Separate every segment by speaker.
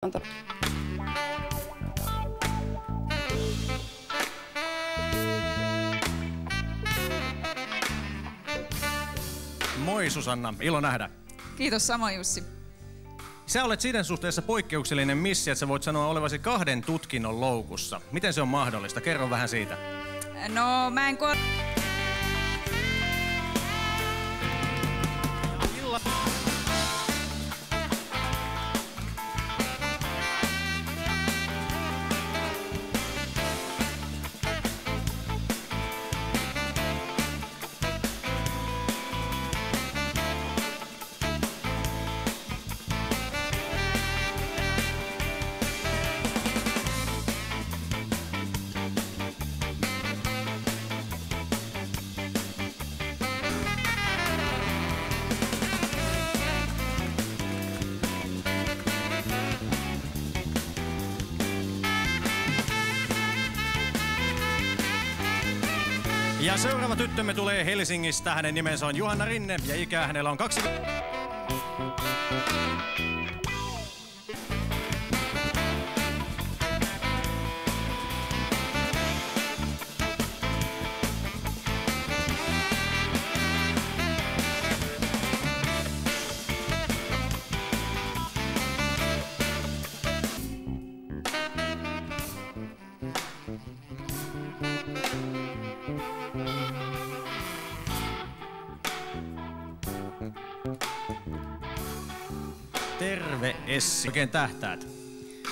Speaker 1: Anta.
Speaker 2: Moi Susanna, ilo nähdä.
Speaker 3: Kiitos samoin Jussi.
Speaker 2: Sä olet siinä suhteessa poikkeuksellinen missi, että sä voit sanoa olevasi 2 tutkinnon loukussa. Miten se on mahdollista? Kerro vähän siitä.
Speaker 3: No mä en
Speaker 2: Ja seuraava tyttömme tulee Helsingistä. Hänen nimensä on Johanna Rinne ja ikää hänellä on 2. Terve Essi. Oikein tähtäät.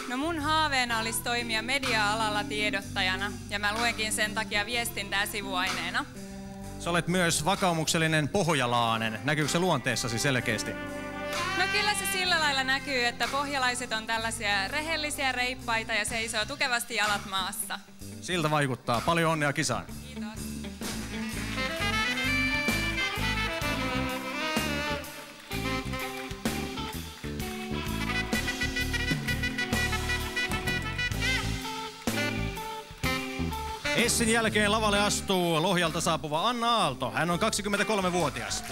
Speaker 4: No mun haaveena olisi toimia media-alalla tiedottajana ja mä luenkin sen takia viestintää sivuaineena.
Speaker 2: Sä olet myös vakaumuksellinen pohjalaanen. Näkyykö se luonteessasi selkeästi?
Speaker 4: No kyllä se sillä lailla näkyy, että pohjalaiset on tällaisia rehellisiä reippaita ja seisoo tukevasti jalat maassa.
Speaker 2: Siltä vaikuttaa. Paljon onnea kisaan.
Speaker 4: Kiitos.
Speaker 2: Essin jälkeen lavalle astuu Lohjalta saapuva Anna Aalto. Hän on 23-vuotias.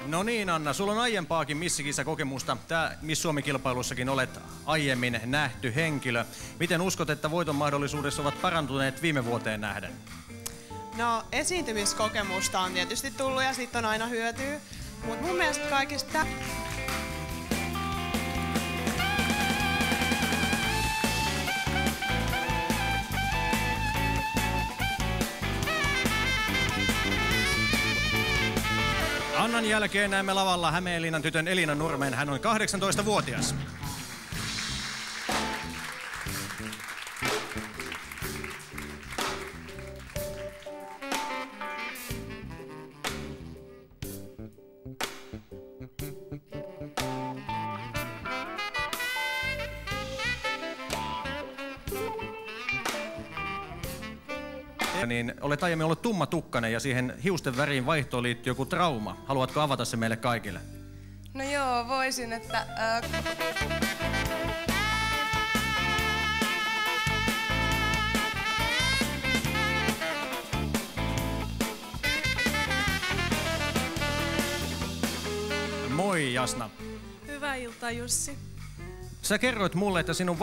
Speaker 2: No niin Anna, sulla on aiempaakin missikisa-kokemusta. Tää Miss Suomi-kilpailussakin olet aiemmin nähty henkilö. Miten uskot, että voiton mahdollisuudessa ovat parantuneet viime vuoteen nähden?
Speaker 5: No esiintymiskokemusta on tietysti tullut ja siitä on aina hyötyä. Mutta mun mielestä kaikista
Speaker 2: Annan jälkeen näemme lavalla Hämeenlinnan tytön Elina Nurmen. Hän on 18-vuotias. Niin olet aiemmin ollut tummatukkainen ja siihen hiusten väriin vaihtoon liittyy joku trauma. Haluatko avata se meille kaikille?
Speaker 1: No joo, voisin, että...
Speaker 2: Moi Jasna.
Speaker 5: hyvää iltaa Jussi.
Speaker 2: Sä kerroit mulle, että sinun